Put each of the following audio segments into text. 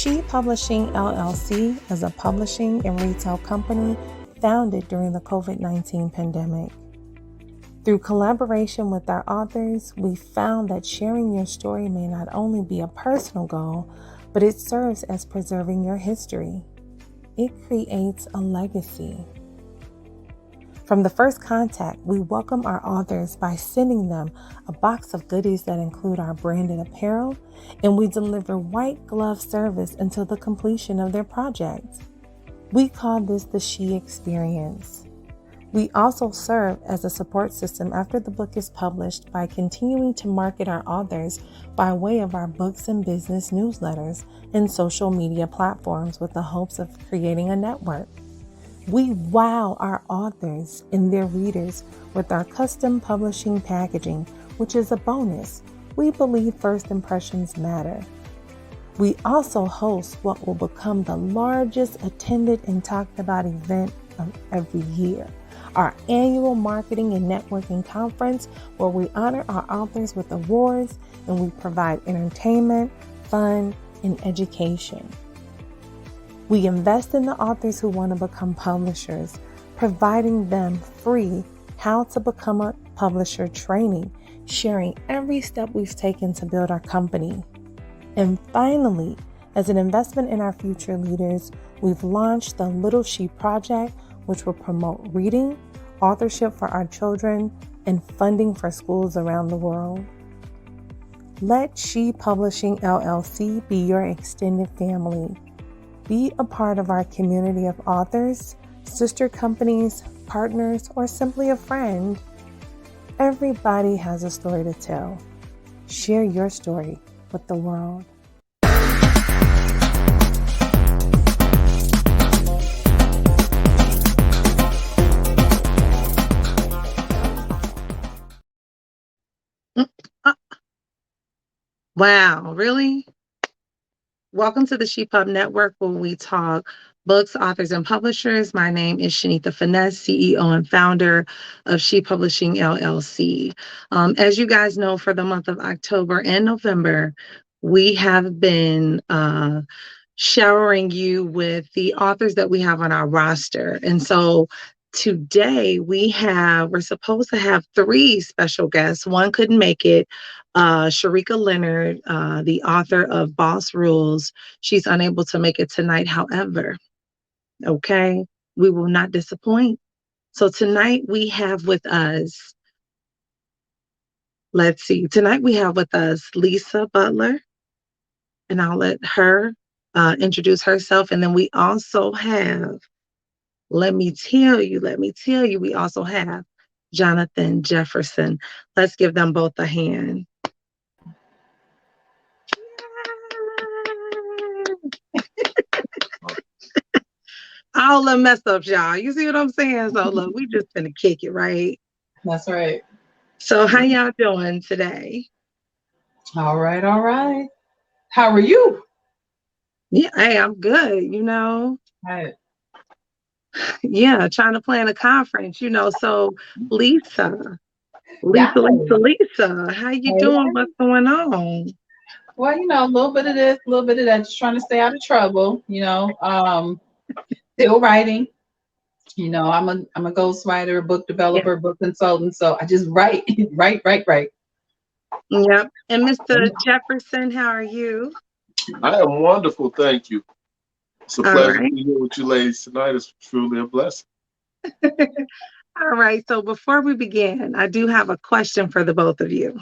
S.H.E Publishing LLC is a publishing and retail company founded during the COVID-19 pandemic. Through collaboration with our authors, we found that sharing your story may not only be a personal goal, but it serves as preserving your history. It creates a legacy. From the first contact, we welcome our authors by sending them a box of goodies that include our branded apparel, and we deliver white glove service until the completion of their project. We call this the S.H.E experience. We also serve as a support system after the book is published by continuing to market our authors by way of our books and business newsletters and social media platforms with the hopes of creating a network. We wow our authors and their readers with our custom publishing packaging, which is a bonus. We believe first impressions matter. We also host what will become the largest attended and talked about event of every year, our annual marketing and networking conference, where we honor our authors with awards and we provide entertainment, fun, and education. We invest in the authors who want to become publishers, providing them free how to become a publisher training, sharing every step we've taken to build our company. And finally, as an investment in our future leaders, we've launched the Little S.H.E Project, which will promote reading, authorship for our children, and funding for schools around the world. Let S.H.E Publishing LLC be your extended family. Be a part of our community of authors, sister companies, partners, or simply a friend. Everybody has a story to tell. Share your story with the world. Wow, really? Welcome to the S.H.E Pub Network, where we talk books, authors, and publishers. My name is Shanita Finesse, CEO and founder of S.H.E Publishing LLC. As you guys know, for the month of October and November, we have been showering you with the authors that we have on our roster. And so today we're supposed to have 3 special guests. One couldn't make it. Sharaka Leonard, the author of Boss Rules, she's unable to make it tonight. However, okay, we will not disappoint. So tonight we have with us, tonight we have with us Lesa Butler, and I'll let her introduce herself. And then we also have, let me tell you, we also have Jonathan Jefferson. Let's give them both a hand. All the mess ups, y'all. You see what I'm saying? So look, we just gonna kick it, right? That's right. So how y'all doing today? All right, all right. How are you? Yeah, hey, I'm good, you know. Right. Yeah, trying to plan a conference, you know. So Lesa, Yeah. how you doing? What's going on? Well, you know, a little bit of this, a little bit of that, just trying to stay out of trouble, you know. Still writing. You know, I'm a ghostwriter, a book developer, book consultant. So I just write, write. Yep. And Mr. Jefferson, how are you? I am wonderful, thank you. It's a pleasure to be here with you ladies tonight. It's truly a blessing. All right. So before we begin, I do have a question for the both of you.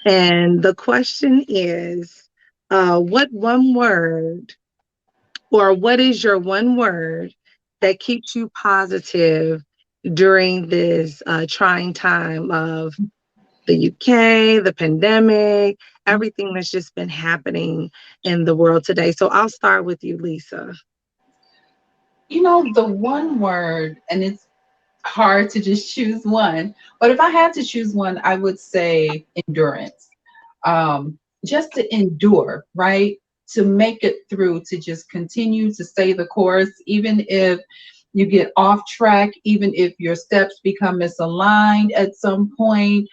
And the question is, what one word, or what is your one word that keeps you positive during this trying time of the UK, the pandemic, everything that's just been happening in the world today? So I'll start with you, Lesa. You know, the one word, and it's hard to just choose one, but if I had to choose one, I would say endurance. Just to endure, right? To make it through, to just continue to stay the course, even if you get off track, even if your steps become misaligned at some point.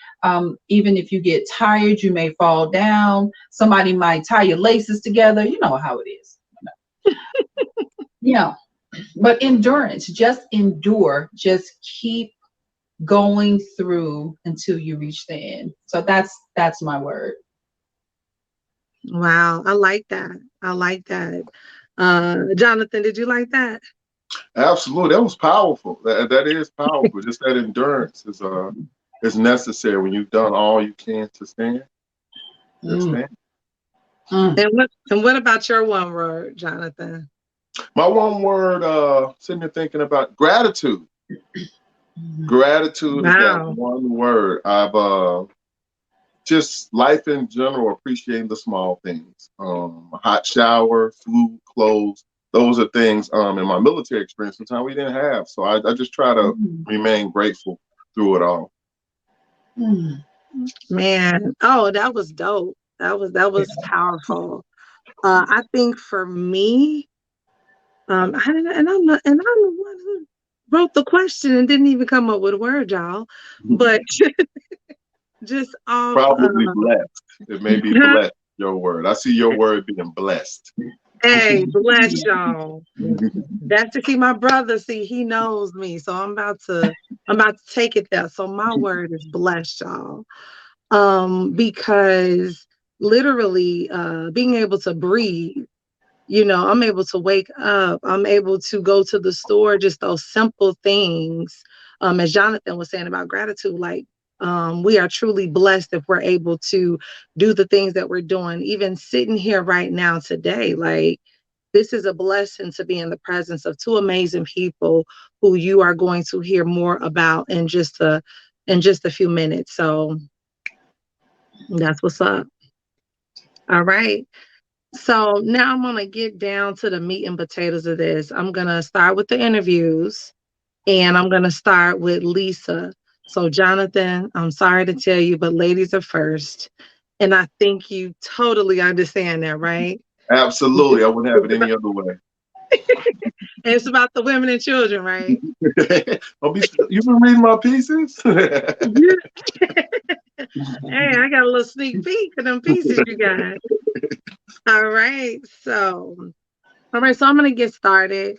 Even if you get tired, you may fall down. Somebody might tie your laces together. You know how it is. Yeah. But endurance, just endure, just keep going through until you reach the end. So that's my word. Wow, I like that. I like that. Jonathan, did you like that? Absolutely, that was powerful. That is powerful. Just that endurance is necessary when you've done all you can to stand. Just stand. And what about your one word, Jonathan? My one word, sitting there thinking about gratitude. Gratitude is that one word. I've just life in general, appreciating the small things. A hot shower, food, clothes. Those are things in my military experience sometimes we didn't have. So I just try to remain grateful through it all. Man, oh, that was dope. That was powerful. I think for me, I'm the one who wrote the question and didn't even come up with a word, y'all. But just off probably blessed. It may be blessed, your word. I see your word being blessed. Hey, bless y'all. That's to see my brother. See, he knows me, so I'm about to take it there. So my word is bless y'all. Because literally being able to breathe, I'm able to wake up, I'm able to go to the store, just those simple things. As Jonathan was saying about gratitude, like we are truly blessed if we're able to do the things that we're doing, even sitting here right now today. Like, this is a blessing to be in the presence of two amazing people who you are going to hear more about in just a few minutes. So that's what's up. All right. So now I'm going to get down to the meat and potatoes of this. I'm going to start with the interviews, and I'm going to start with Lesa. So Jonathan, I'm sorry to tell you, but ladies are first. And I think you totally understand that, right? Absolutely. I wouldn't have it any other way. And it's about the women and children, right? You've been reading my pieces? Hey, I got a little sneak peek of them pieces you got. All right. So I'm going to get started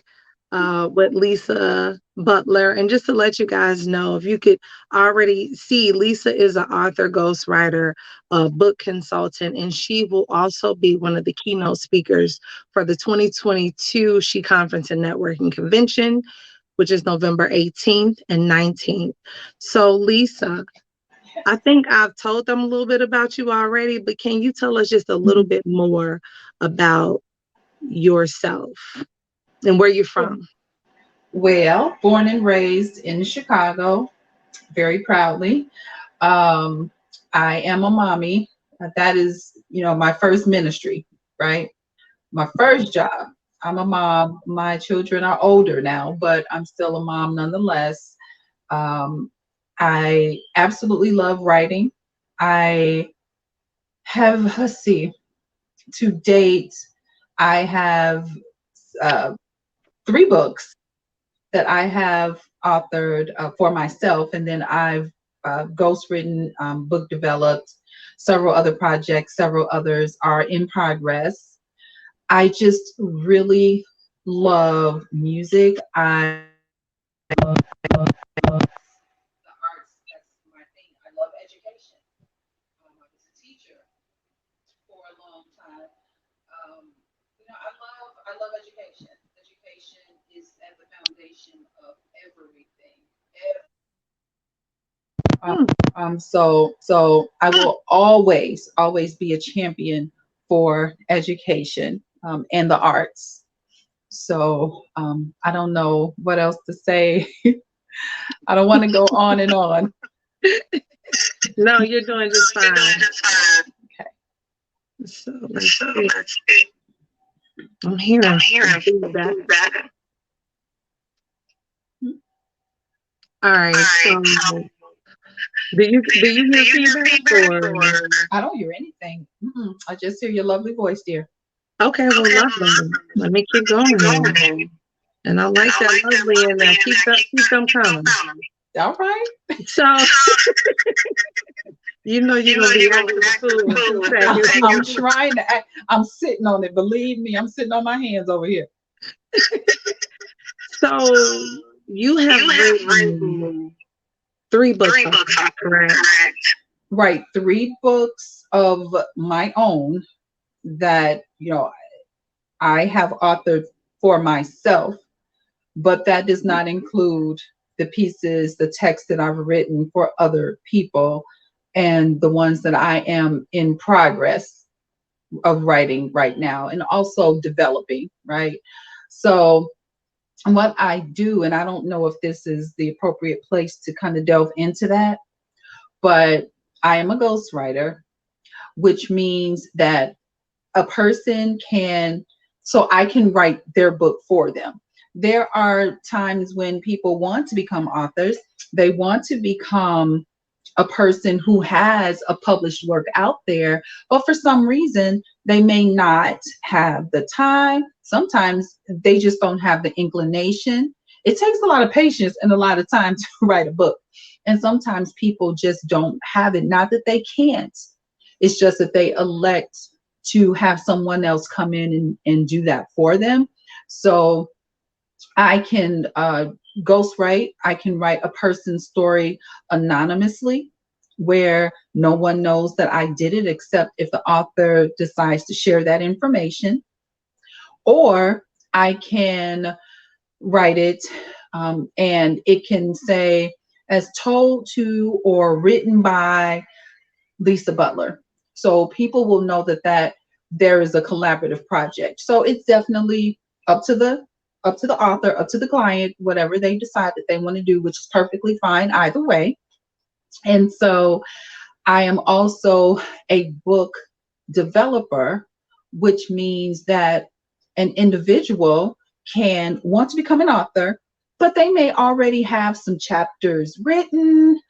with Lesa Butler. And just to let you guys know, if you could already see, Lesa is an author, ghostwriter, a book consultant, and she will also be one of the keynote speakers for the 2022 S.H.E Conference and Networking Convention, which is November 18th and 19th. So Lesa, I think I've told them a little bit about you already, but can you tell us just a little bit more about yourself and where you're from? Well, born and raised in Chicago, very proudly. I am a mommy. That is, my first ministry, right? My first job. I'm a mom. My children are older now, but I'm still a mom nonetheless. I absolutely love writing. I have, to date, I have 3 books that I have authored for myself, and then I've ghostwritten, book developed, several other projects, several others are in progress. I just really love music. I love the arts. That's my thing. I love education. I was a teacher for a long time. I love education. Education is at the foundation of everything. So I will always be a champion for education and the arts. So I don't know what else to say. I don't want to go on and on. No, you're doing just fine. Okay. So let's see. I'm hearing feedback. All right. So do you hear feedback or? I don't hear anything. I just hear your lovely voice, dear. Okay, well, lovely. Let me keep going then. And I like that lovely in there. Keep them coming. All right. So you know you're gonna be after the food. I'm trying to act, I'm sitting on it. Believe me, I'm sitting on my hands over here. So you have written 3 books, correct? Right, 3 books of my own that, I have authored for myself, but that does not include the pieces, the text that I've written for other people and the ones that I am in progress of writing right now and also developing, right? So what I do, and I don't know if this is the appropriate place to kind of delve into that, but I am a ghostwriter, which means that a person so I can write their book for them. There are times when people want to become authors. They want to become a person who has a published work out there, but for some reason, they may not have the time. Sometimes they just don't have the inclination. It takes a lot of patience and a lot of time to write a book. And sometimes people just don't have it. Not that they can't. It's just that they elect to have someone else come in and do that for them. So I can ghostwrite. I can write a person's story anonymously where no one knows that I did it except if the author decides to share that information. Or I can write it and it can say as told to or written by Lesa Butler. So people will know that there is a collaborative project. So it's definitely up to the author, up to the client, whatever they decide that they want to do, which is perfectly fine either way. And so I am also a book developer, which means that an individual can want to become an author, but they may already have some chapters written.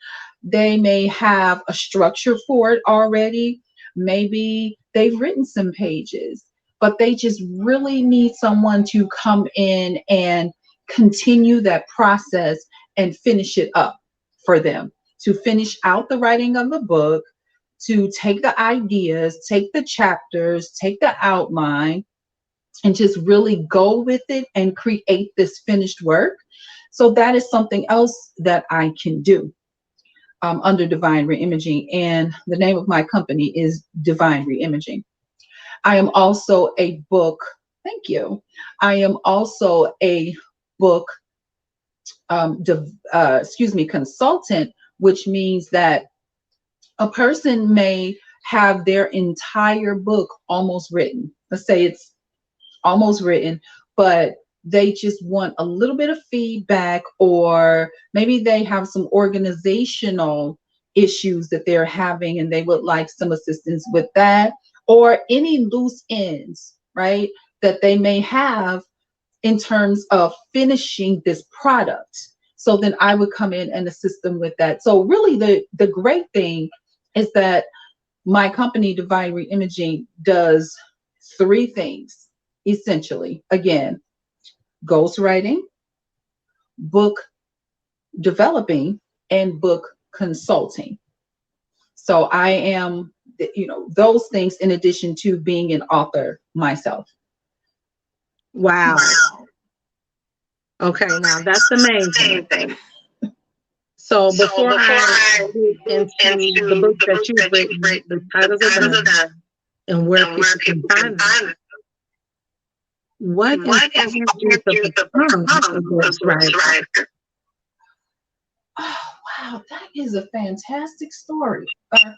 They may have a structure for it already. Maybe they've written some pages, but they just really need someone to come in and continue that process and finish it up for them, to finish out the writing of the book, to take the ideas, take the chapters, take the outline, and just really go with it and create this finished work. So that is something else that I can do under Divine Reimaging. And the name of my company is Divine Reimaging. I am also a book, thank you. I am also a book consultant, which means that a person may have their entire book almost written. Let's say it's almost written, but they just want a little bit of feedback, or maybe they have some organizational issues that they're having and they would like some assistance with that, or any loose ends, right, that they may have in terms of finishing this product. So then I would come in and assist them with that. So really the great thing is that my company, Divine Reimaging, does 3 things, essentially. Again, ghostwriting, book developing, and book consulting. So I am, those things in addition to being an author myself. Wow. Okay, now that's the main thing. So before I get into the book that you've written, the titles of them, and where people can find them, what inspired you to become a ghostwriter? Oh, wow, that is a fantastic story,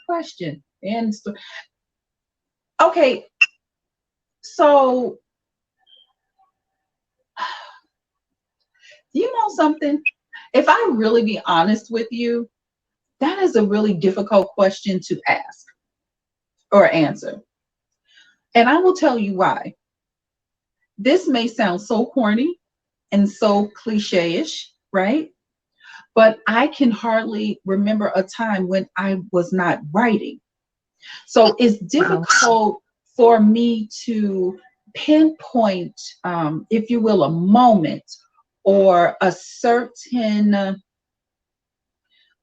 question. And okay, so you know something? If I really be honest with you, that is a really difficult question to ask or answer. And I will tell you why. This may sound so corny and so cliche-ish, right? But I can hardly remember a time when I was not writing. So it's difficult for me to pinpoint, if you will, a moment or a certain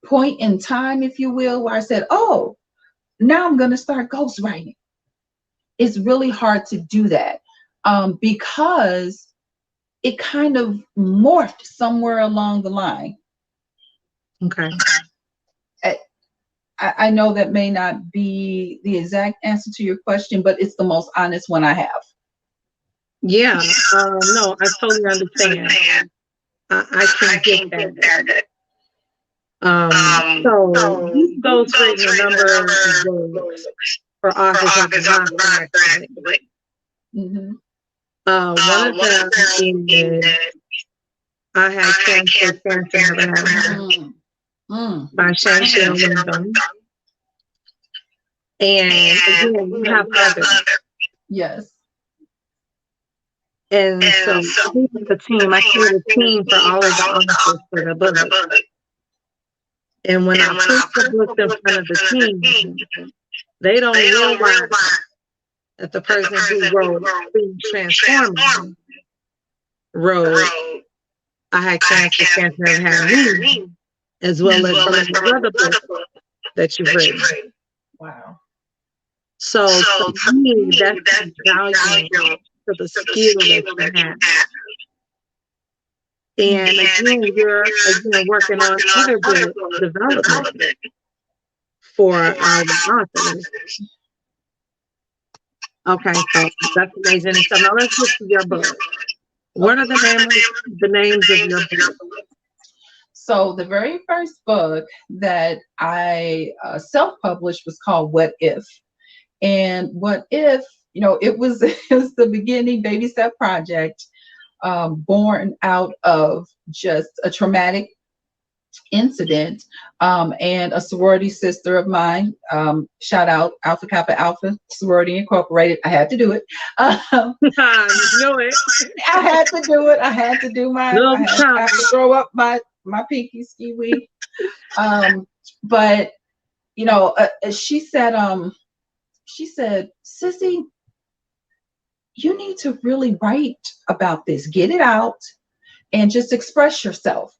point in time, if you will, where I said, oh, now I'm going to start ghostwriting. It's really hard to do that because it kind of morphed somewhere along the line. Okay. I know that may not be the exact answer to your question, but it's the most honest one I have. Yeah. No, I totally understand. I can get that. So you've ghostwritten a number of books for authors of the non-commercial. Mm-hmm. One of them is I Had Cancer, Cancer Never Had Me by Chantel Wyndham. And again, you have others. Yes. And so the team, I created a team for all of the authors for the book. And when I put the book in front of the team, they don't realize that the person who wrote Being Transformed wrote I Had Cancer, Cancer Never Had Me, as well as some of the other books that you've written. Wow. So for me, that's value to the skill that you have. And again, you're working on other book development for authors. Okay, so that's amazing. And so now let's get to your book. What are the names of your book? So the very first book that I self-published was called What If? And What If, it was the beginning baby step project born out of just a traumatic incident and a sorority sister of mine, shout out Alpha Kappa Alpha Sorority Incorporated. I had to do it. You know it. I had to do it. I had to do I had to throw up my pinky ski wee. But she said, Sissy, you need to really write about this, get it out and just express yourself.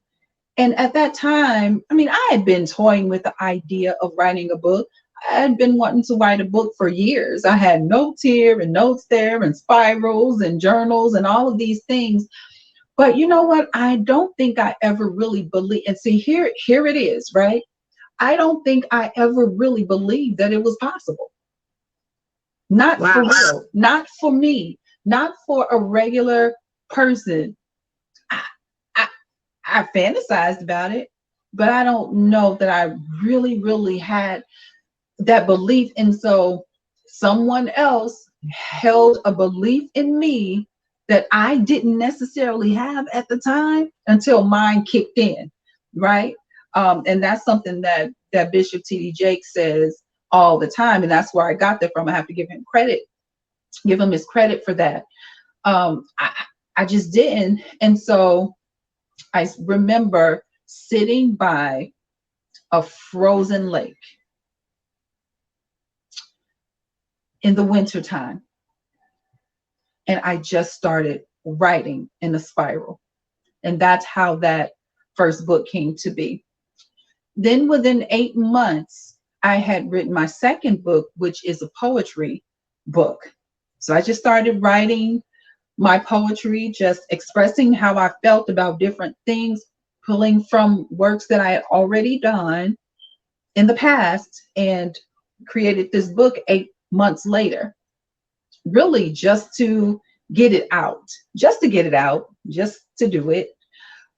And at that time, I had been toying with the idea of writing a book. I had been wanting to write a book for years. I had notes here and notes there and spirals and journals and all of these things. But you know what? I don't think I ever really believed. And see, here it is, right? I don't think I ever really believed that it was possible. Not for real, not for me, not for a regular person. I fantasized about it, but I don't know that I really, really had that belief. And so someone else held a belief in me that I didn't necessarily have at the time until mine kicked in, right? And that's something that Bishop T.D. Jakes says all the time, and that's where I got that from. I have to give him his credit for that. I just didn't. And so I remember sitting by a frozen lake in the wintertime, and I just started writing in a spiral. And that's how that first book came to be. Then within 8 months, I had written my second book, which is a poetry book. So I just started writing my poetry, just expressing how I felt about different things, pulling from works that I had already done in the past, and created this book 8 months later, really just to get it out, just to do it.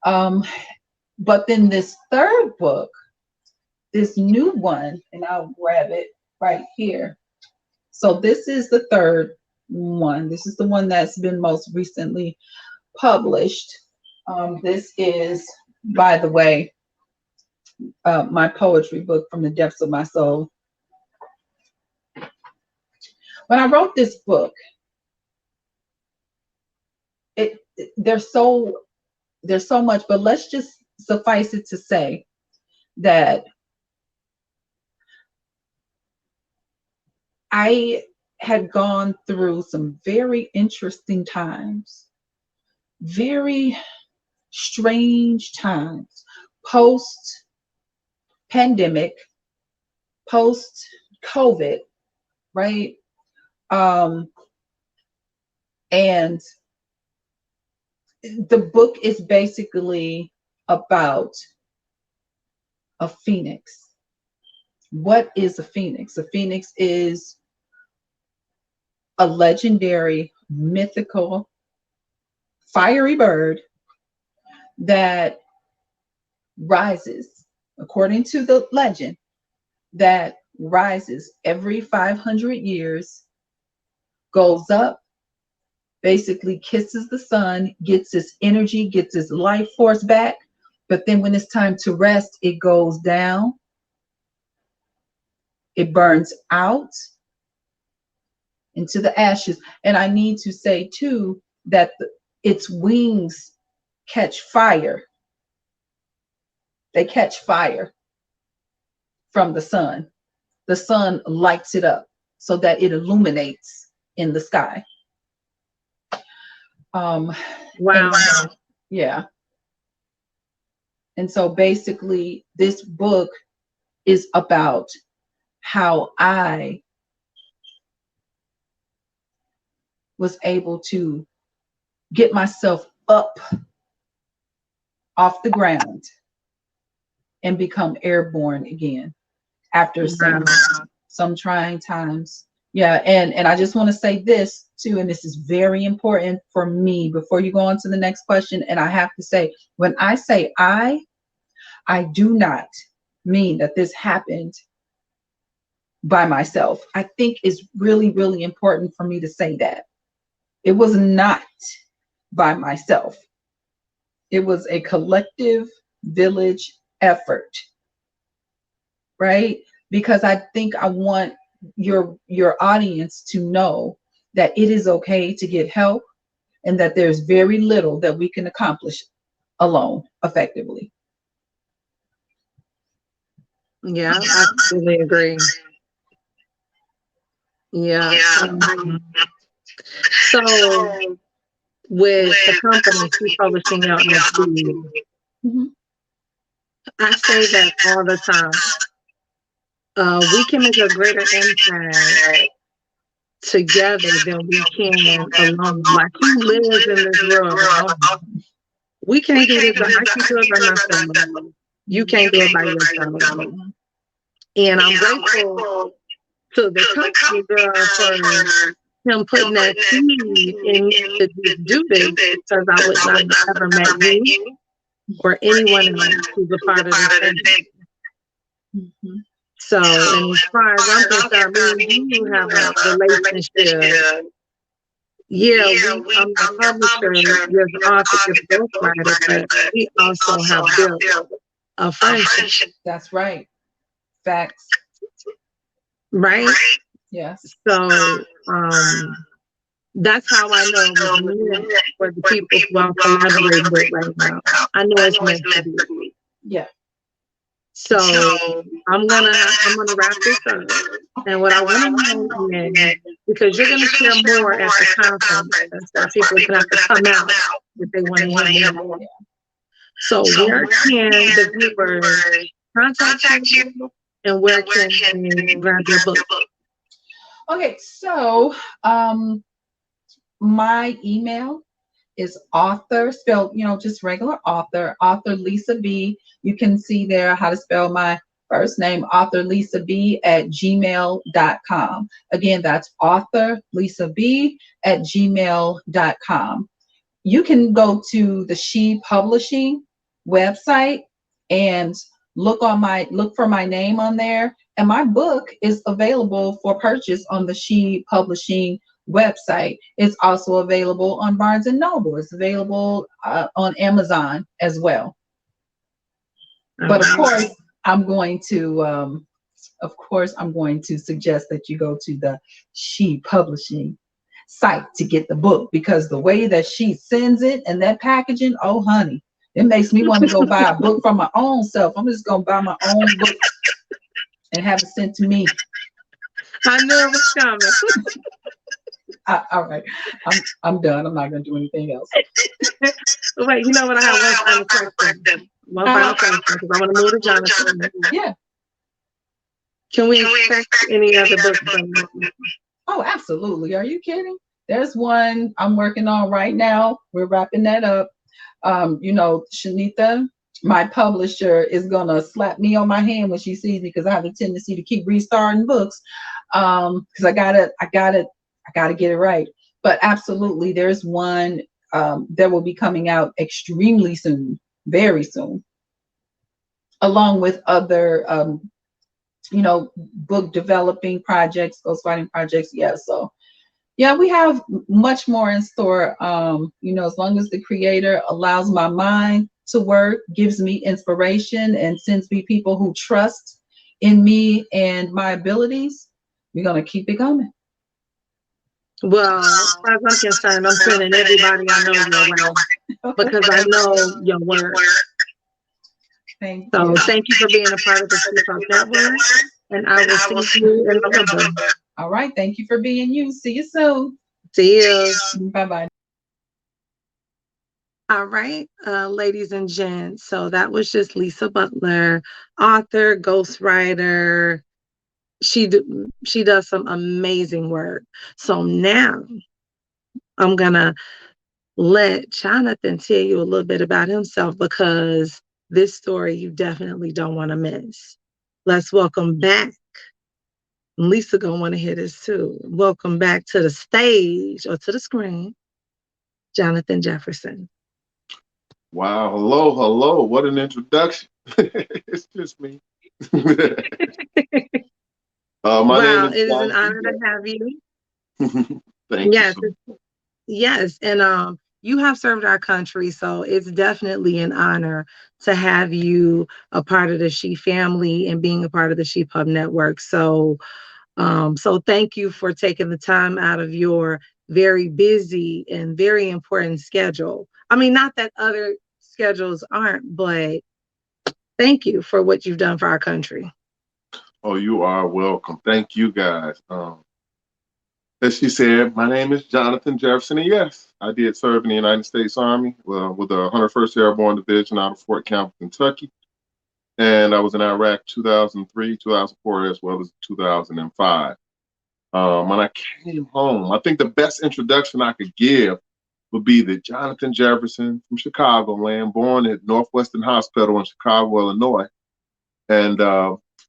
But then this third book, this new one, and I'll grab it right here. So this is the third one. This is the one that's been most recently published. This is, by the way, my poetry book, From the Depths of My Soul. When I wrote this book, there's so much, but let's just suffice it to say that I had gone through some very interesting times, very strange times, post-pandemic, post-COVID, right? And the book is basically about a phoenix. What is a phoenix? A phoenix is a legendary, mythical, fiery bird that rises, according to the legend, that rises every 500 years, goes up, basically kisses the sun, gets its energy, gets its life force back. But then when it's time to rest, it goes down, it burns out into the ashes. And I need to say too that its wings catch fire. They catch fire from the sun. The sun lights it up so that it illuminates in the sky. Wow. And, yeah. And so basically this book is about how I was able to get myself up off the ground and become airborne again after some trying times. Yeah, and I just want to say this too, and this is very important for me before you go on to the next question. And I have to say, when I say I do not mean that this happened by myself. I think it's really, really important for me to say that. It was not by myself. It was a collective village effort, right? Because I think I want your audience to know that it is okay to get help and that there's very little that we can accomplish alone effectively. Yeah, I absolutely agree. Yeah. So with the company She Publishing LLC, I say that all the time. We can make a greater impact together than we can alone. Like you live in this world alone. We can't do this. I can't do it by myself. You can't do it by yourself. And I'm grateful to the company girl for him putting that seed in to do this, because I would not have ever met you or anyone else who's a part of this thing. So, and as far as I'm concerned, me and you have a relationship. Yeah, I'm the publisher, you're the author, you're the ghostwriter, but we also have built a friendship. That's right. Facts. Right? Yes. So, that's how I know it was meant for the people who I'm collaborating with right now. I know it's meant to be. Yeah. So I'm gonna wrap this up. And what I want to know is, because you're gonna share more at the conference, so people can have to come out if they want to hear more. So where can the viewers contact you, and where can they grab your book? Okay, so my email is author, spelled, just regular author Lesa B. You can see there how to spell my first name, author Lesa B @gmail.com. Again, that's author Lesa B @gmail.com. You can go to the S.H.E Publishing website and look for my name on there. And my book is available for purchase on the S.H.E Publishing website. It's also available on Barnes and Noble. It's available on Amazon as well. But of course, I'm going to suggest that you go to the S.H.E Publishing site to get the book, because the way that she sends it and that packaging, oh honey, it makes me want to go buy a book for my own self. I'm just gonna buy my own book and have it sent to me. I knew it was coming. All right, I'm done. I'm not gonna do anything else. Wait, you know what? I have one final question. One final question because I want to move to Jonathan. Yeah. Can we expect any other books from you? Oh, absolutely. Are you kidding? There's one I'm working on right now. We're wrapping that up. Shanita, my publisher, is gonna slap me on my hand when she sees me because I have a tendency to keep restarting books. Because I gotta get it right. But absolutely, there's one that will be coming out extremely soon, very soon, along with other book developing projects, ghostwriting projects. Yeah, so yeah, we have much more in store. As long as the creator allows my mind to work, gives me inspiration, and sends me people who trust in me and my abilities, we're gonna keep it coming. Well, as far as I'm concerned, I'm sending everybody I know your way because I know your work. Thank So you. thank you for being a part of the She-Pop Network, and I will see you in November. All right, thank you for being you. See you soon. See you. Bye-bye. All right, ladies and gents. So that was just Lesa Butler, author, ghostwriter. She does some amazing work. So now I'm gonna let Jonathan tell you a little bit about himself because this story you definitely don't want to miss. Let's welcome back. Lesa gonna want to hear this too. Welcome back to the stage or to the screen, Jonathan Jefferson. Wow, hello. What an introduction. It's just me. My name is It is an Jonathan. honor to have you. Thank Yes, you. yes, and you have served our country, so it's definitely an honor to have you a part of the She family and being a part of the She-Pub Network. So thank you for taking the time out of your very busy and very important schedule. I mean, not that other schedules aren't, but thank you for what you've done for our country. Oh, you are welcome. Thank you, guys. As she said, my name is Jonathan Jefferson, and yes, I did serve in the United States Army with the 101st Airborne Division out of Fort Campbell, Kentucky. And I was in Iraq 2003, 2004, as well as 2005. When I came home, I think the best introduction I could give would be that Jonathan Jefferson from Chicagoland, born at Northwestern Hospital in Chicago, Illinois. And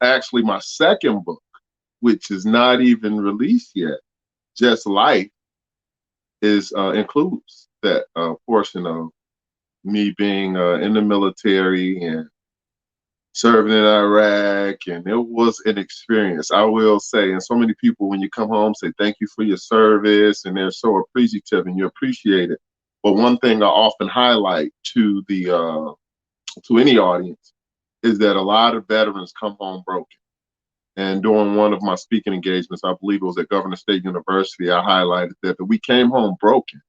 actually, my second book, which is not even released yet, Just Life, includes that portion of me being in the military and serving in Iraq, and it was an experience, I will say. And so many people, when you come home, say thank you for your service, and they're so appreciative, and you appreciate it. But one thing I often highlight to the to any audience is that a lot of veterans come home broken. And during one of my speaking engagements, I believe it was at Governor State University, I highlighted that we came home broken,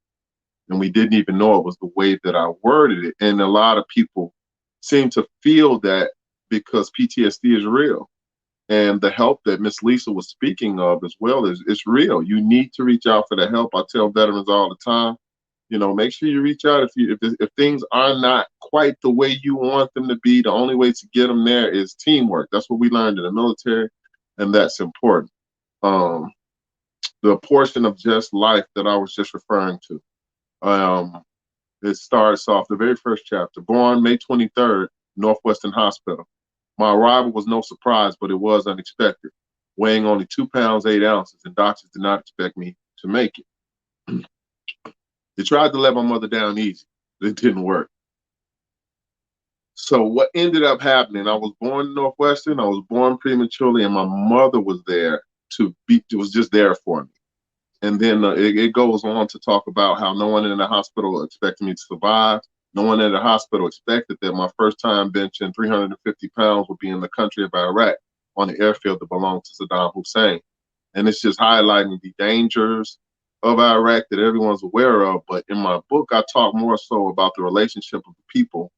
and we didn't even know it was the way that I worded it. And a lot of people seem to feel that because PTSD is real. And the help that Miss Lesa was speaking of as well is real. You need to reach out for the help. I tell veterans all the time, make sure you reach out if things are not quite the way you want them to be. The only way to get them there is teamwork. That's what we learned in the military, and that's important. The portion of Just Life that I was just referring to, it starts off the very first chapter. Born May 23rd, Northwestern Hospital. My arrival was no surprise, but it was unexpected. Weighing only 2 pounds, 8 ounces, and doctors did not expect me to make it. They tried to let my mother down easy, but it didn't work. So what ended up happening, I was born in Northwestern, I was born prematurely, and my mother was there was just there for me. And then it goes on to talk about how no one in the hospital expected me to survive. No one in the hospital expected that my first time benching 350 pounds would be in the country of Iraq on the airfield that belonged to Saddam Hussein. And it's just highlighting the dangers of Iraq that everyone's aware of. But in my book, I talk more so about the relationship of the people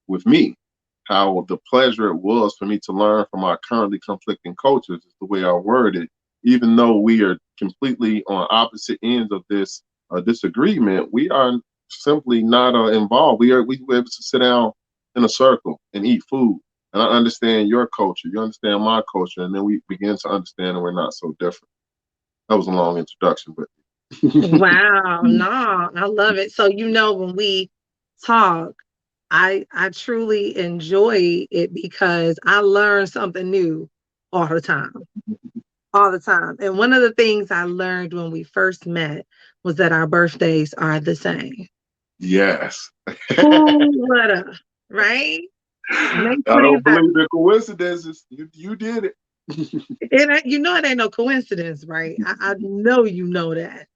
with me, how the pleasure it was for me to learn from our currently conflicting cultures is the way I word it. Even though we are completely on opposite ends of this disagreement, we are simply not involved. We were able to sit down in a circle and eat food. And I understand your culture, you understand my culture, and then we begin to understand that we're not so different. That was a long introduction, but Wow, no, I love it. So when we talk, I truly enjoy it because I learn something new all the time. All the time. And one of the things I learned when we first met was that our birthdays are the same. yes. Who would have, right? May I don't 25th. believe in coincidences. You did it. It ain't no coincidence, right? I know you know that.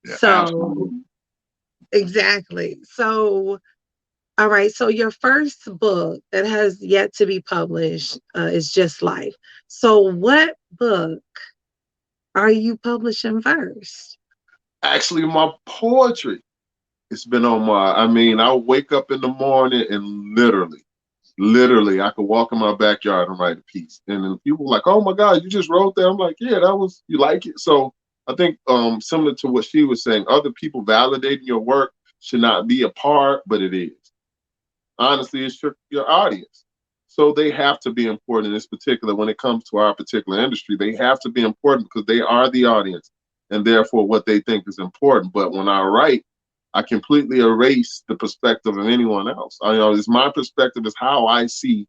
Yeah, So, absolutely. exactly. So, all right. So, your first book that has yet to be published is Just Life. So, what book are you publishing first? Actually, my poetry. It's been on my, I mean, I wake up in the morning and literally, I could walk in my backyard and write a piece. And then people were like, oh my God, you just wrote that? I'm like, yeah, you like it? So I think similar to what she was saying, other people validating your work should not be a part, but it is. Honestly, it's your audience. So they have to be important in this particular, when it comes to our particular industry, they have to be important because they are the audience and therefore what they think is important. But when I write, I completely erase the perspective of anyone else. It's my perspective is how I see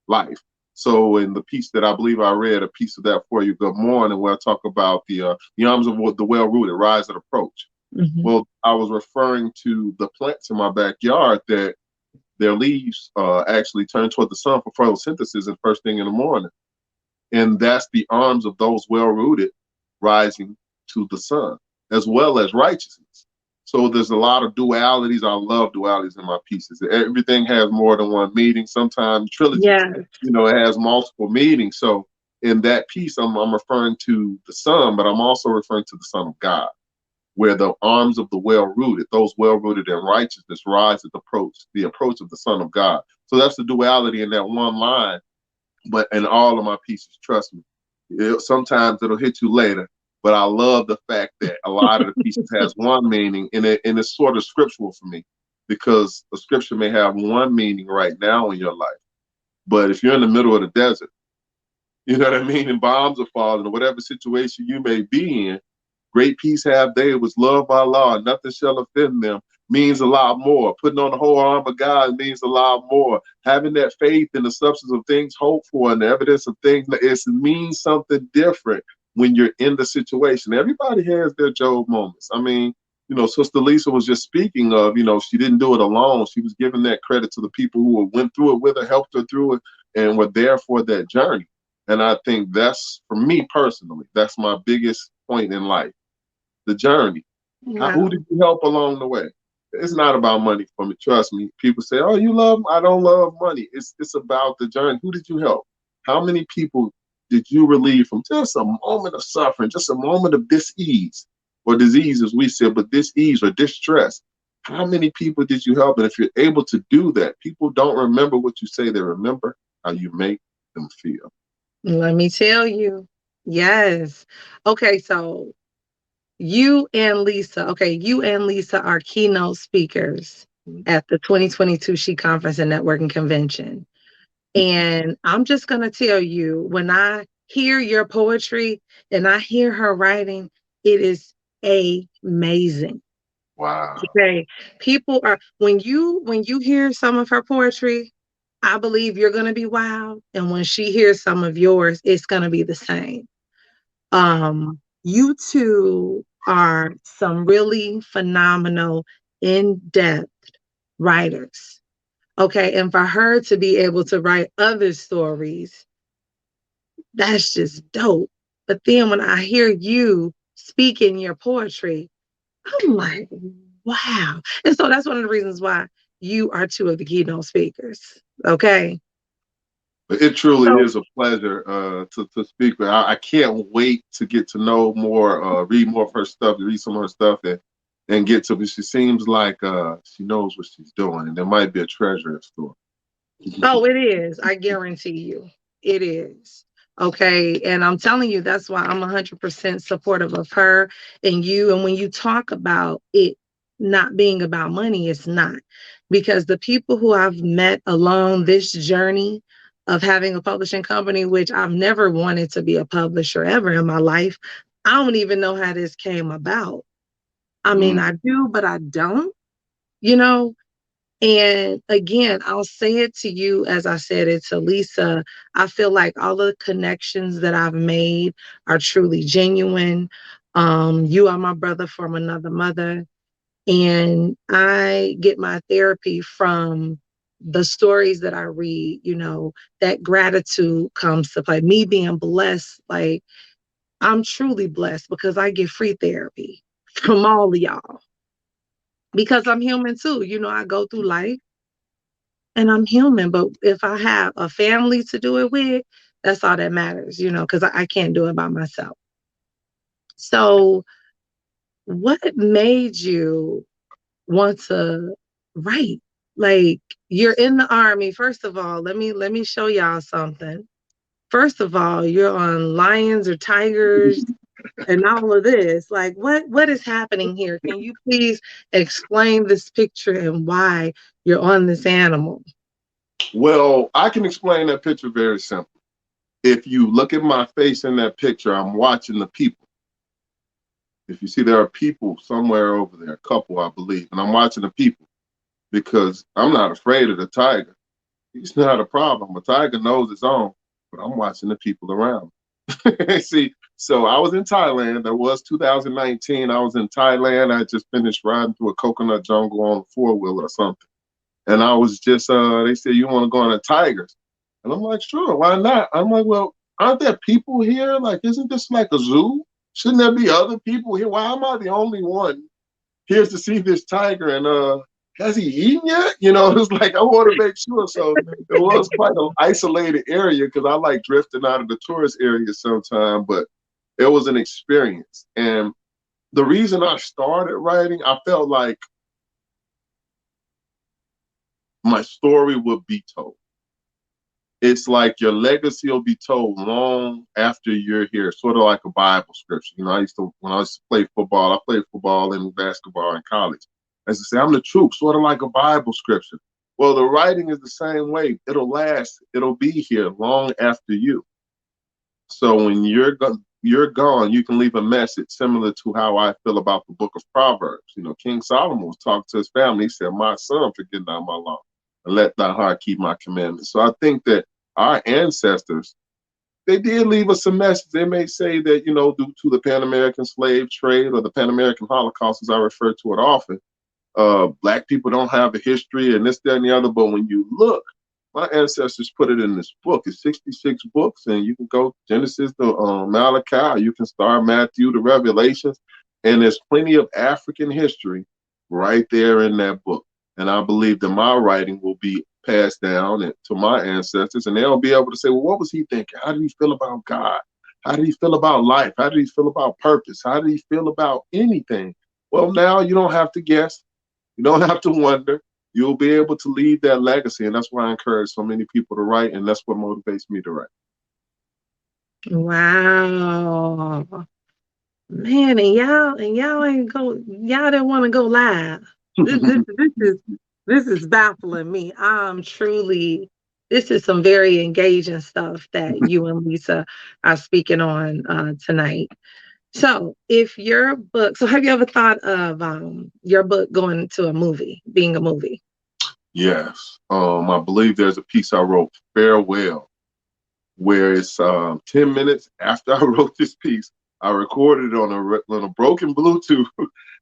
life. So in the piece that I believe I read, a piece of that for you, Good Morning, where I talk about the arms of the well-rooted, rise and approach. Mm-hmm. Well, I was referring to the plants in my backyard that their leaves actually turn toward the sun for photosynthesis and first thing in the morning. And that's the arms of those well-rooted rising to the sun, as well as righteousness. So there's a lot of dualities. I love dualities in my pieces. Everything has more than one meaning. Sometimes trilogies, Yeah. it has multiple meanings. So in that piece, I'm referring to the sun, but I'm also referring to the Son of God, where the arms of the well-rooted, those well-rooted in righteousness, rise at the approach of the Son of God. So that's the duality in that one line. But in all of my pieces, trust me, sometimes it'll hit you later. But I love the fact that a lot of the pieces has one meaning, and it's sort of scriptural for me, because the scripture may have one meaning right now in your life, but if you're in the middle of the desert, you know what I mean, and bombs are falling, or whatever situation you may be in, great peace have they, was loved by Allah, nothing shall offend them, means a lot more. Putting on the whole armor of God means a lot more. Having that faith in the substance of things hoped for and the evidence of things, it means something different when you're in the situation. Everybody has their Job moments. I mean, Sister Lesa was just speaking of, she didn't do it alone. She was giving that credit to the people who went through it with her, helped her through it, and were there for that journey. And I think that's, for me personally, that's my biggest point in life. The journey. Wow. Who did you help along the way? It's not about money for me. Trust me. People say, "Oh, you love?" I don't love money. It's about the journey. Who did you help? How many people did you relieve from just a moment of suffering, just a moment of dis-ease or disease, as we said, but dis-ease or distress? How many people did you help? And if you're able to do that, people don't remember what you say. They remember how you make them feel. Let me tell you. Yes. Okay, so you and Lesa are keynote speakers at the 2022 She Conference and Networking Convention. And I'm just going to tell you, when I hear your poetry and I hear her writing, it is amazing. Wow. Okay. People are, when you hear some of her poetry, I believe you're going to be wowed. And when she hears some of yours, it's going to be the same. You two are some really phenomenal, in-depth writers. Okay. And for her to be able to write other stories, that's just dope. But then when I hear you speaking your poetry, I'm like, wow. And so that's one of the reasons why you are two of the keynote speakers. Okay. It truly is a pleasure to speak with. I can't wait to get to know more, read more of her stuff, read some of her stuff, and get to. But she seems like she knows what she's doing, and there might be a treasure in store. Oh, it is. I guarantee you, it is. Okay. And I'm telling you, that's why I'm 100% supportive of her and you. And when you talk about it not being about money, it's not. Because the people who I've met along this journey of having a publishing company, which I've never wanted to be a publisher ever in my life, I don't even know how this came about. I mean, I do, but I don't, you know? And again, I'll say it to you as I said it to Lesa. I feel like all the connections that I've made are truly genuine. You are my brother from another mother. And I get my therapy from the stories that I read, you know, that gratitude comes to play. Me being blessed, like I'm truly blessed because I get free therapy from all of y'all because I'm human too. You know, I go through life and I'm human, but if I have a family to do it with, that's all that matters, you know, because I can't do it by myself. So, what made you want to write? Like, you're in the army. First of all, let me show y'all something. First of all, you're on lions or tigers and all of this. Like, what is happening here? Can you please explain this picture and why you're on this animal? Well, I can explain that picture very simply. If you look at my face in that picture, I'm watching the people. If you see there are people somewhere over there, a couple, I believe, and I'm watching the people because I'm not afraid of the tiger. He's not a problem. A tiger knows its own, but I'm watching the people around. See, so I was in Thailand. That was 2019. I was in Thailand. I just finished riding through a coconut jungle on a four-wheeler or something. And I was just, they said, you want to go on the tigers? And I'm like, sure, why not? I'm like, well, aren't there people here? Like, isn't this like a zoo? Shouldn't there be other people here? Why am I the only one here to see this tiger? And has he eaten yet? You know, it's like, I want to make sure. So it was quite an isolated area because I like drifting out of the tourist area sometime, but it was an experience. And the reason I started writing, I felt like my story would be told. It's like your legacy will be told long after you're here, sort of like a Bible scripture. You know, when I used to play football, I played football and basketball in college. I used to say, I'm the truth, sort of like a Bible scripture. Well, the writing is the same way. It'll last. It'll be here long after you. So when you're gone, you can leave a message similar to how I feel about the book of Proverbs. You know, King Solomon was talking to his family. He said, my son, forget not my law, and let thy heart keep my commandments. So I think that our ancestors, they did leave us a message. They may say that, you know, due to the Pan American slave trade or the Pan American Holocaust, as I refer to it often, Black people don't have a history and this, that, and the other. But when you look, my ancestors put it in this book. It's 66 books, and you can go Genesis to Malachi. You can start Matthew to Revelations, and there's plenty of African history right there in that book. And I believe that my writing will be passed down to my ancestors, and they'll be able to say, well, what was he thinking? How did he feel about God? How did he feel about life? How did he feel about purpose? How did he feel about anything? Well, now you don't have to guess. You don't have to wonder. You'll be able to leave that legacy. And that's why I encourage so many people to write. And that's what motivates me to write. Wow. Man, y'all didn't want to go live. This is baffling me. This is some very engaging stuff that you and Lesa are speaking on tonight. So have you ever thought of your book going to a movie, being a movie? Yes. I believe there's a piece I wrote, Farewell, where it's 10 minutes after I wrote this piece. I recorded it on a broken Bluetooth,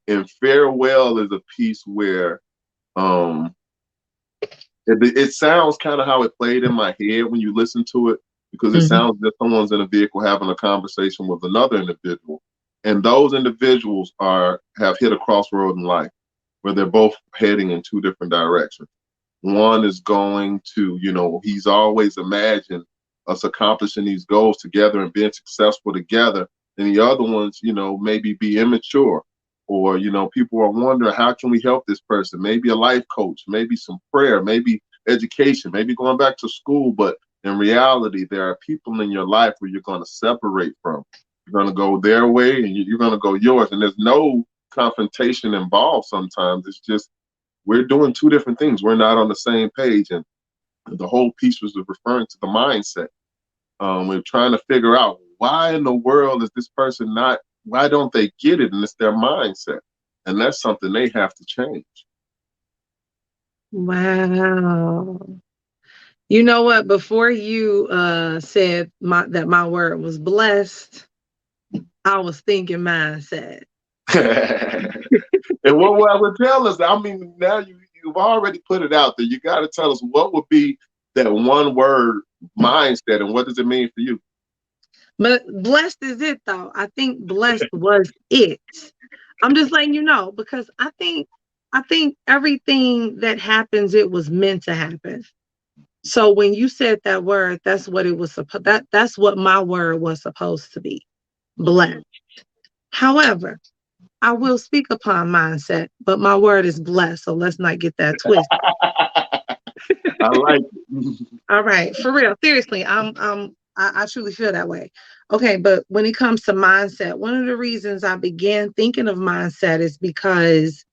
and Farewell is a piece where it sounds kind of how it played in my head when you listen to it, because it sounds as if someone's in a vehicle having a conversation with another individual, and those individuals have hit a crossroad in life where they're both heading in two different directions. One is going to, you know, he's always imagined us accomplishing these goals together and being successful together. And the other ones, you know, maybe be immature, or, you know, people are wondering, how can we help this person? Maybe a life coach, maybe some prayer, maybe education, maybe going back to school, but in reality, there are people in your life where you're going to separate from. You're going to go their way and you're going to go yours. And there's no confrontation involved sometimes. It's just we're doing two different things. We're not on the same page. And the whole piece was referring to the mindset. We're trying to figure out why in the world is this person not, why don't they get it? And it's their mindset. And that's something they have to change. Wow. You know what? Before you said that my word was blessed, I was thinking mindset. And what I would tell us, I mean, now you've already put it out there. You got to tell us what would be that one word mindset and what does it mean for you? But blessed is it though. I think blessed was it. I'm just letting you know because I think everything that happens, it was meant to happen. So when you said that word, that's what it was supposed. That's what my word was supposed to be. Blessed. However, I will speak upon mindset, but my word is blessed. So let's not get that twisted. I like it. All right, for real. Seriously, I truly feel that way. Okay, but when it comes to mindset, one of the reasons I began thinking of mindset is because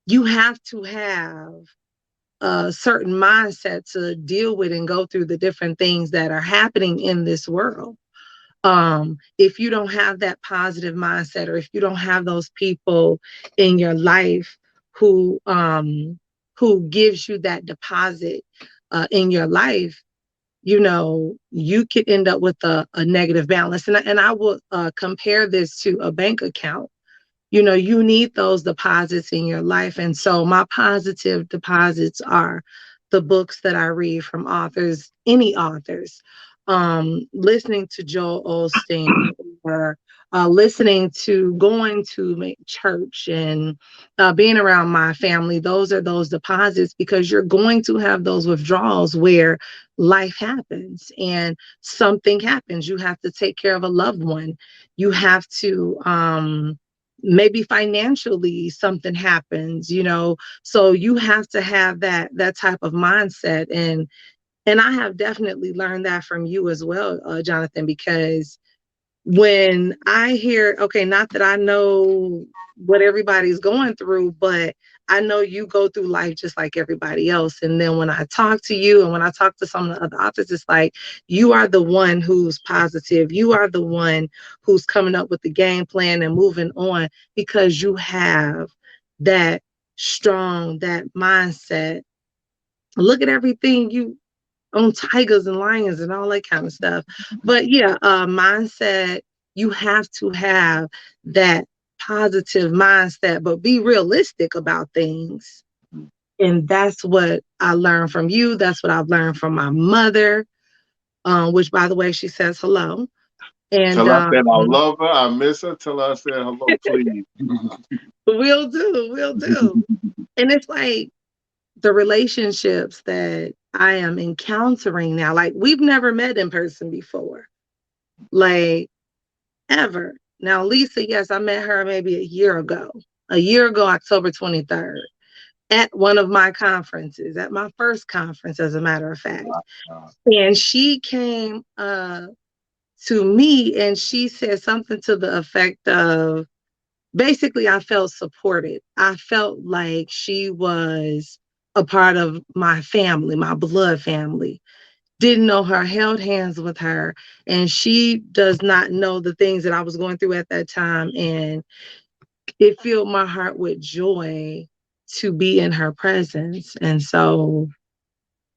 you have to have a certain mindset to deal with and go through the different things that are happening in this world. If you don't have that positive mindset, or if you don't have those people in your life who gives you that deposit in your life, you know, you could end up with a negative balance. And I will compare this to a bank account. You know, you need those deposits in your life. And so my positive deposits are the books that I read from authors, any authors, listening to Joel Osteen, or going to church and being around my family. Those are those deposits, because you're going to have those withdrawals where life happens and something happens. You have to take care of a loved one. You have to, maybe financially something happens, you know, so you have to have that type of mindset. And I have definitely learned that from you as well, Jonathan, because when I hear, okay, not that I know what everybody's going through, but I know you go through life just like everybody else. And then when I talk to you and when I talk to some of the other authors, it's like you are the one who's positive. You are the one who's coming up with the game plan and moving on, because you have that that mindset. Look at everything you on tigers and lions and all that kind of stuff. But yeah, mindset, you have to have that positive mindset, but be realistic about things. And that's what I learned from you. That's what I've learned from my mother, which, by the way, she says hello. And Tell her I said I love her. I miss her. Tell her I said hello, please. We'll do. And it's like the relationships that I am encountering now, like we've never met in person before, like ever. Now, Lesa, yes, I met her maybe a year ago, October 23rd, at one of my conferences, at my first conference, as a matter of fact. And she came to me and she said something to the effect of, basically, I felt supported. I felt like she was a part of my family, my blood family. Didn't know her, held hands with her, and she does not know the things that I was going through at that time. And it filled my heart with joy to be in her presence. And so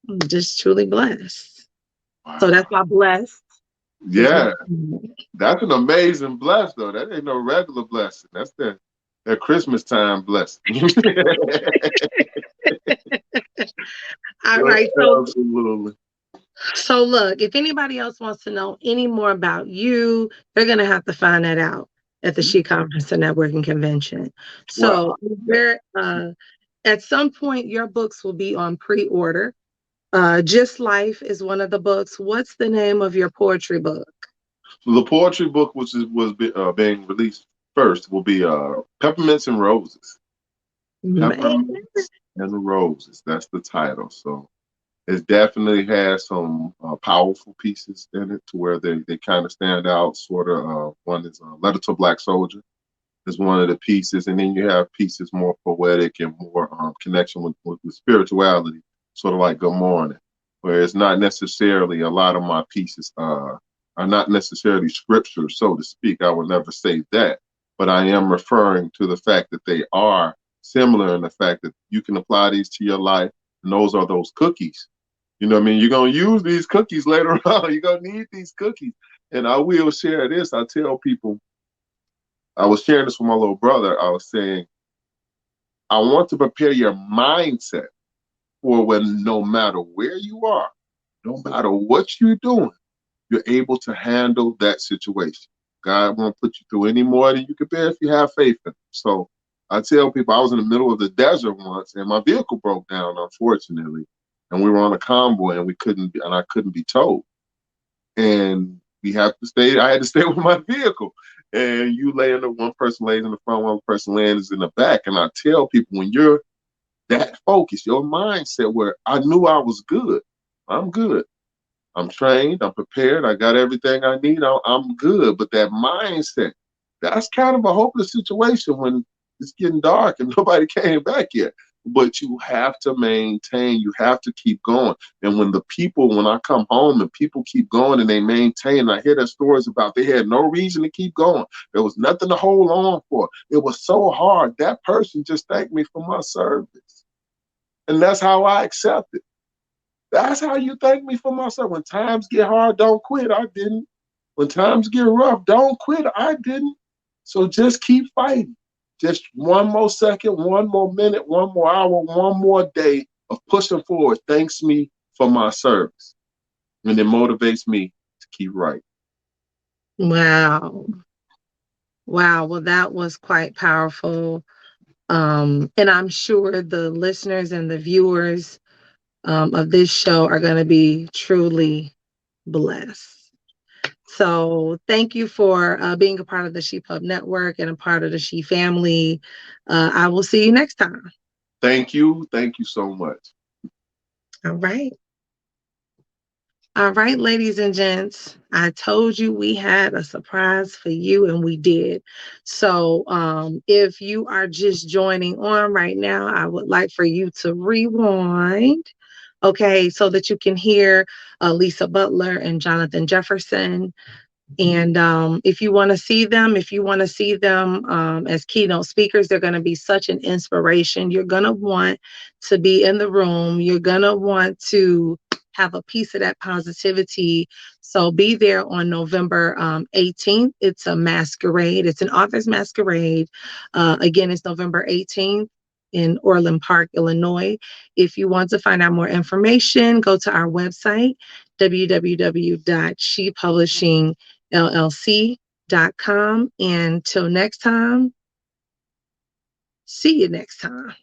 I'm just truly blessed. Wow. So that's my blessed. Yeah, that's an amazing blessing, though. That ain't no regular blessing. That's that Christmas time blessing. All right, so absolutely. So look, if anybody else wants to know any more about you, they're going to have to find that out at the S.H.E Conference and Networking Convention. So at some point, your books will be on pre-order. Just Life is one of the books. What's the name of your poetry book? The poetry book, which was being released first, will be Peppermints and Roses. Peppermints and Roses. That's the title. So It definitely has some powerful pieces in it to where they kind of stand out. Sort of one is Letter to a Black Soldier is one of the pieces, and then you have pieces more poetic and more connection with spirituality, sort of like Good Morning, where it's not necessarily a lot of my pieces are not necessarily scripture, so to speak. I would never say that, but I am referring to the fact that they are similar in the fact that you can apply these to your life, and those are those cookies. You know what I mean? You're going to use these cookies later on. You're going to need these cookies. And I will share this. I tell people, I was sharing this with my little brother. I was saying, I want to prepare your mindset for when no matter where you are, no matter what you're doing, you're able to handle that situation. God won't put you through any more than you can bear if you have faith in him. So I tell people, I was in the middle of the desert once and my vehicle broke down, unfortunately. And we were on a convoy and I couldn't be towed. And I had to stay with my vehicle. And one person lays in the front, one person lays in the back. And I tell people, when you're that focused, your mindset where I knew I was good, I'm good. I'm trained, I'm prepared, I got everything I need, I'm good. But that mindset, that's kind of a hopeless situation when it's getting dark and nobody came back yet. But you have to maintain, you have to keep going. And when I come home and people keep going and they maintain, I hear their stories about they had no reason to keep going. There was nothing to hold on for. It was so hard. That person just thanked me for my service. And that's how I accept it. That's how you thank me for my service. When times get hard, don't quit. I didn't. When times get rough, don't quit. I didn't. So just keep fighting. Just one more second, one more minute, one more hour, one more day of pushing forward. Thanks me for my service. And it motivates me to keep writing. Wow. Wow. Well, that was quite powerful. And I'm sure the listeners and the viewers of this show are going to be truly blessed. So thank you for being a part of the She Pub Network and a part of the She family. I will see you next time. Thank you. Thank you so much. All right. All right, ladies and gents, I told you we had a surprise for you, and we did. So if you are just joining on right now, I would like for you to rewind, okay, so that you can hear Lesa Butler and Jonathan Jefferson. And if you want to see them, as keynote speakers, they're going to be such an inspiration. You're going to want to be in the room. You're going to want to have a piece of that positivity. So be there on November 18th. It's a masquerade. It's an author's masquerade. Again, it's November 18th in Orland Park, Illinois. If you want to find out more information, go to our website, www.shepublishingllc.com. And till next time, see you next time.